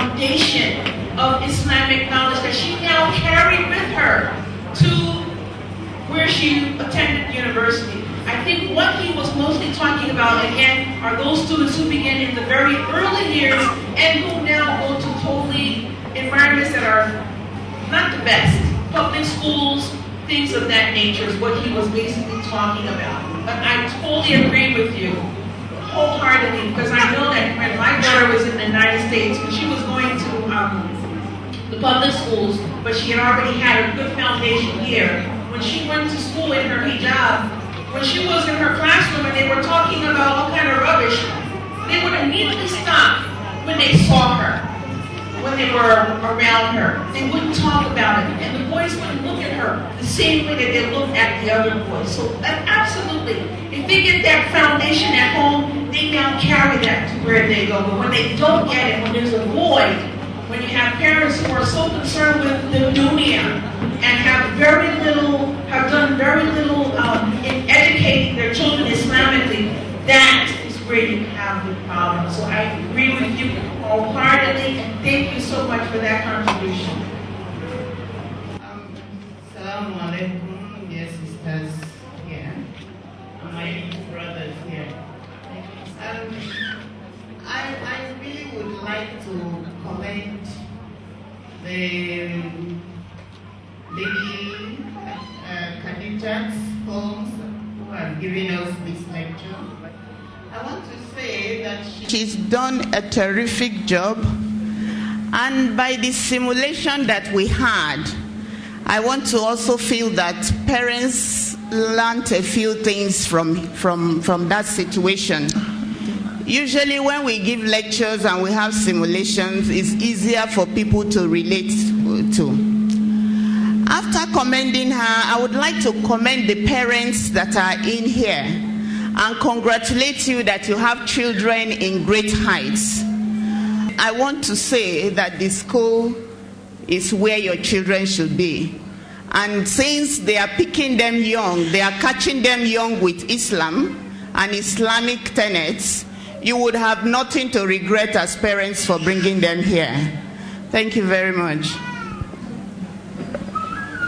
foundation of Islamic knowledge that she now carried with her to where she attended university. I think what he was mostly talking about, again, are those students who begin in the very early years and who now go to totally environments that are not the best. Public schools, things of that nature is what he was basically talking about. But I totally agree with you, wholeheartedly, because I know that when my daughter was in the United States, when she was going to the public schools, but she had already had a good foundation here. When she went to school in her hijab, when she was in her classroom and they were talking about all kind of rubbish, they would immediately stop when they saw her, when they were around her. They wouldn't talk about it. And the boys wouldn't look at her the same way that they looked at the other boys. So absolutely, if they get that foundation at home, they now carry that to where they go. But when they don't get it, when there's a void, when you have parents who are so concerned with the dunya and have done very little in educating their children Islamically, that is where you have the problem. So I agree with you wholeheartedly, and thank you so much for that contribution. Assalamu alaikum, dear sisters here, and my brothers here. I really would like to commend the lady Khadija Holmes who has given us this lecture. I want to say that she's done a terrific job, and by the simulation that we had, I want to also feel that parents learned a few things from that situation. Usually when we give lectures and we have simulations, it's easier for people to relate to. After commending her, I would like to commend the parents that are in here and congratulate you that you have children in great heights. I want to say that the school is where your children should be. And since they are picking them young, they are catching them young with Islam and Islamic tenets, you would have nothing to regret as parents for bringing them here. Thank you very much.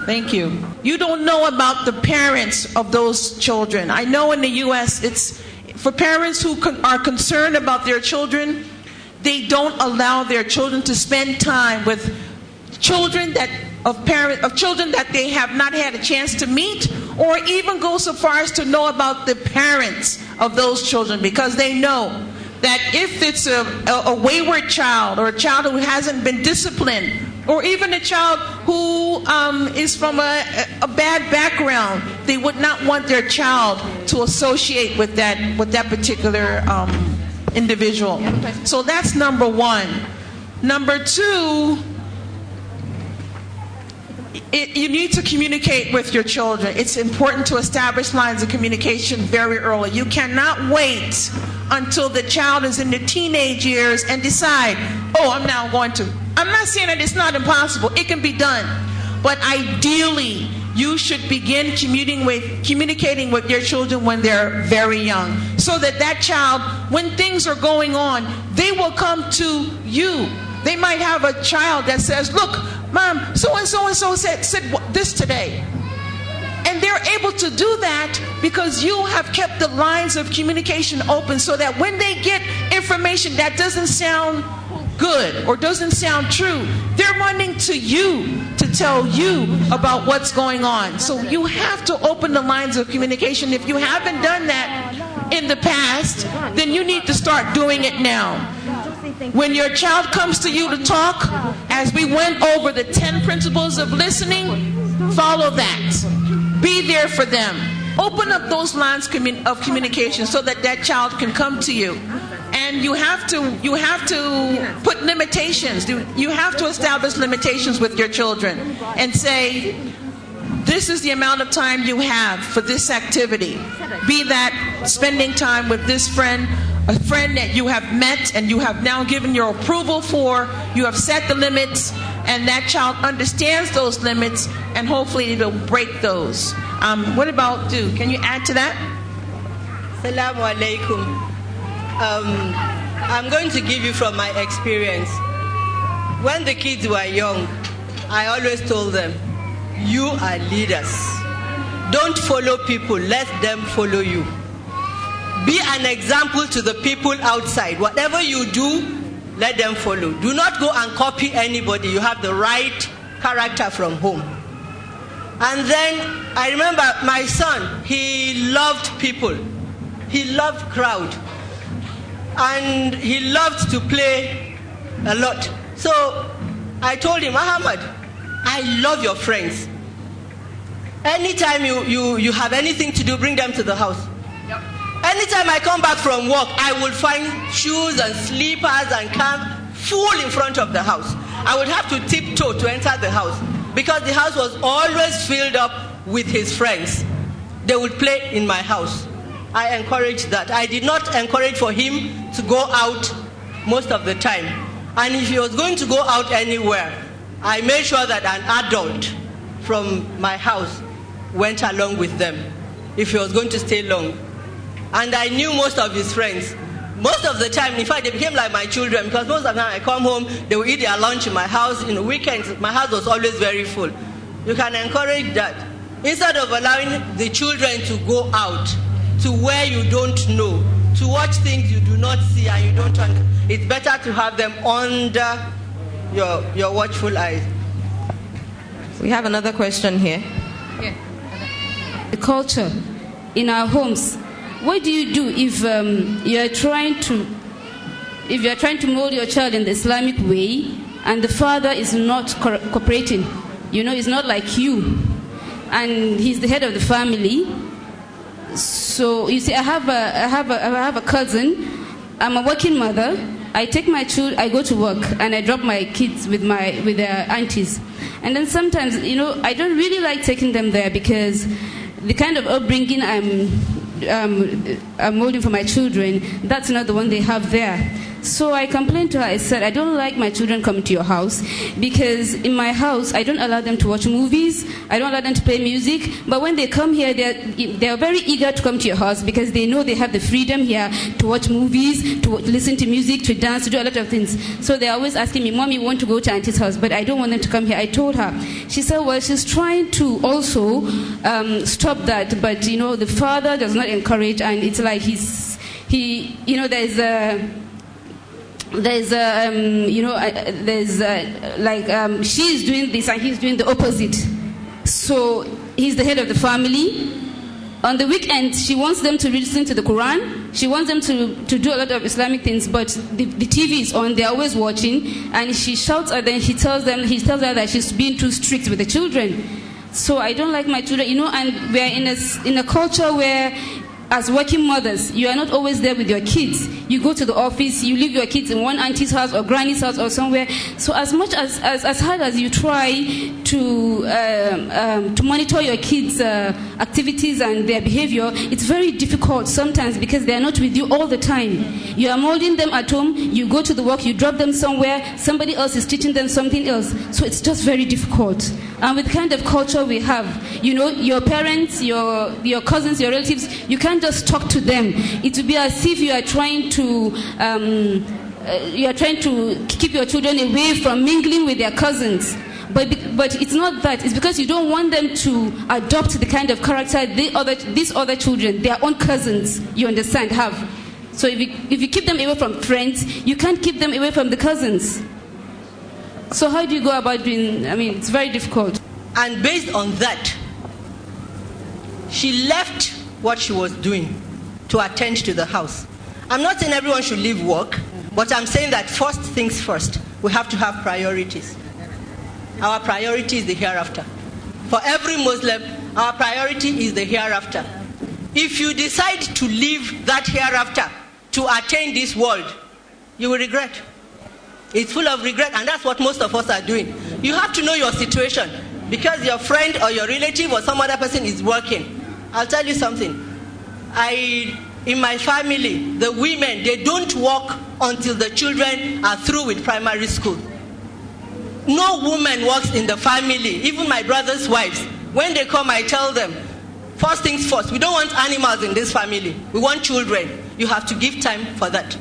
Thank you. You don't know about the parents of those children. I know in the U.S. it's for parents who are concerned about their children. They don't allow their children to spend time with children of children that they have not had a chance to meet, or even go so far as to know about the parents of those children, because they know that if it's a wayward child, or a child who hasn't been disciplined, or even a child who is from a bad background, they would not want their child to associate with that particular individual. So that's number one. Number two, you need to communicate with your children. It's important to establish lines of communication very early. You cannot wait until the child is in the teenage years and decide, oh, I'm now going to. I'm not saying that it's not impossible. It can be done. But ideally, you should begin communicating with your children when they're very young, so that that child, when things are going on, they will come to you. They might have a child that says, look, Mom, so-and-so said this today. And they're able to do that because you have kept the lines of communication open, so that when they get information that doesn't sound good or doesn't sound true, they're running to you to tell you about what's going on. So you have to open the lines of communication. If you haven't done that in the past, then you need to start doing it now. When your child comes to you to talk, as we went over the 10 principles of listening, follow that. Be there for them. Open up those lines of communication so that that child can come to you. And you have to put limitations. You have to establish limitations with your children and say, this is the amount of time you have for this activity. Be that spending time with this friend, a friend that you have met and you have now given your approval for. You have set the limits, and that child understands those limits, and hopefully it'll break those. What about Du? Can you add to that? Assalamu alaikum. I'm going to give you from my experience. when the kids were young, I always told them, you are leaders. Don't follow people, let them follow you. Be an example to the people outside. Whatever you do, let them follow. Do not go and copy anybody. You have the right character from home. And then I remember my son, he loved people. He loved crowd. And he loved to play a lot. So I told him, Muhammad, I love your friends. Anytime you have anything to do, bring them to the house. Yep. Anytime I come back from work, I will find shoes and slippers and camp full in front of the house. I would have to tiptoe to enter the house because the house was always filled up with his friends. They would play in my house. I encouraged that. I did not encourage for him to go out most of the time. And if he was going to go out anywhere, I made sure that an adult from my house went along with them if he was going to stay long. And I knew most of his friends. Most of the time, in fact, they became like my children because most of the time I come home, they will eat their lunch in my house. In the weekends, my house was always very full. You can encourage that. Instead of allowing the children to go out to where you don't know, to watch things you do not see and you don't understand, it's better to have them under your watchful eyes. We have another question here. Yeah. The culture in our homes. What do you do if you are trying to mold your child in the Islamic way and the father is not cooperating? You know, he's not like you, and he's the head of the family. So you see, I have a cousin. I'm a working mother. I take my children, I go to work, and I drop my kids with their aunties. And then sometimes, you know, I don't really like taking them there because the kind of upbringing I'm molding for my children, that's not the one they have there. So I complained to her. I said, I don't like my children coming to your house because in my house, I don't allow them to watch movies. I don't allow them to play music. But when they come here, they're very eager to come to your house because they know they have the freedom here to watch movies, to listen to music, to dance, to do a lot of things. So they're always asking me, Mommy, we want to go to Auntie's house, but I don't want them to come here. I told her. She said, well, she's trying to also stop that. But, you know, the father does not encourage, and it's like she's doing this and he's doing the opposite. So he's the head of the family. On the weekend, she wants them to listen to the Quran. She wants them to do a lot of Islamic things, but the TV is on. They're always watching, and she shouts at them. He tells her that she's being too strict with the children. So I don't like my children, you know. And we're in a culture where, as working mothers, you are not always there with your kids. You go to the office, you leave your kids in one auntie's house or granny's house or somewhere. So as much as hard as you try to monitor your kids' activities and their behavior, it's very difficult sometimes because they are not with you all the time. You are molding them at home, you go to the work, you drop them somewhere, somebody else is teaching them something else. So it's just very difficult. And with the kind of culture we have, you know, your parents, your cousins, your relatives, you can't just talk to them. It would be as if you are trying to keep your children away from mingling with their cousins. But it's not that. It's because you don't want them to adopt the kind of character these other children, their own cousins, you understand, have. So if you keep them away from friends, you can't keep them away from the cousins. So how do you go about doing? I mean, it's very difficult. And based on that, she left what she was doing to attend to the house. I'm not saying everyone should leave work, but I'm saying that first things first, we have to have priorities. Our priority is the hereafter. For every Muslim, our priority is the hereafter. If you decide to leave that hereafter to attain this world, you will regret. It's full of regret, and that's what most of us are doing. You have to know your situation. Because your friend or your relative or some other person is working. I'll tell you something. In my family, the women, they don't work until the children are through with primary school. No woman works in the family, even my brother's wives. When they come, I tell them, first things first, we don't want animals in this family. We want children. You have to give time for that.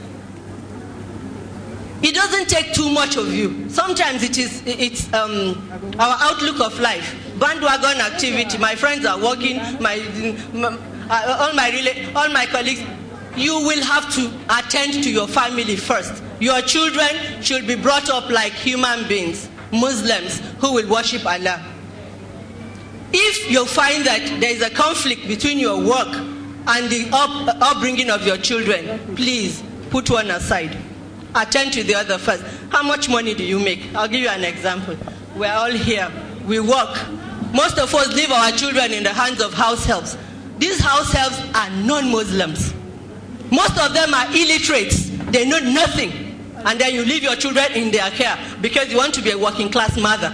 It doesn't take too much of you. Sometimes it's our outlook of life. Bandwagon activity. My friends are working. All my colleagues. You will have to attend to your family first. Your children should be brought up like human beings, Muslims who will worship Allah. If you find that there is a conflict between your work and the upbringing of your children, please put one aside. Attend to the other first. How much money do you make? I'll give you an example. We're all here. We work. Most of us leave our children in the hands of house helps. These house helps are non-Muslims. Most of them are illiterates. They know nothing. And then you leave your children in their care because you want to be a working class mother.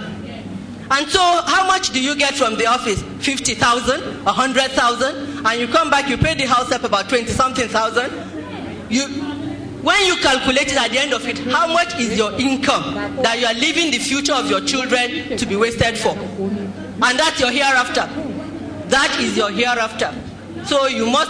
And so how much do you get from the office? 50,000, 100,000, and you come back, you pay the house help about 20-something thousand. When you calculate it at the end of it, how much is your income that you are leaving the future of your children to be wasted for? And that's your hereafter. That is your hereafter. So you must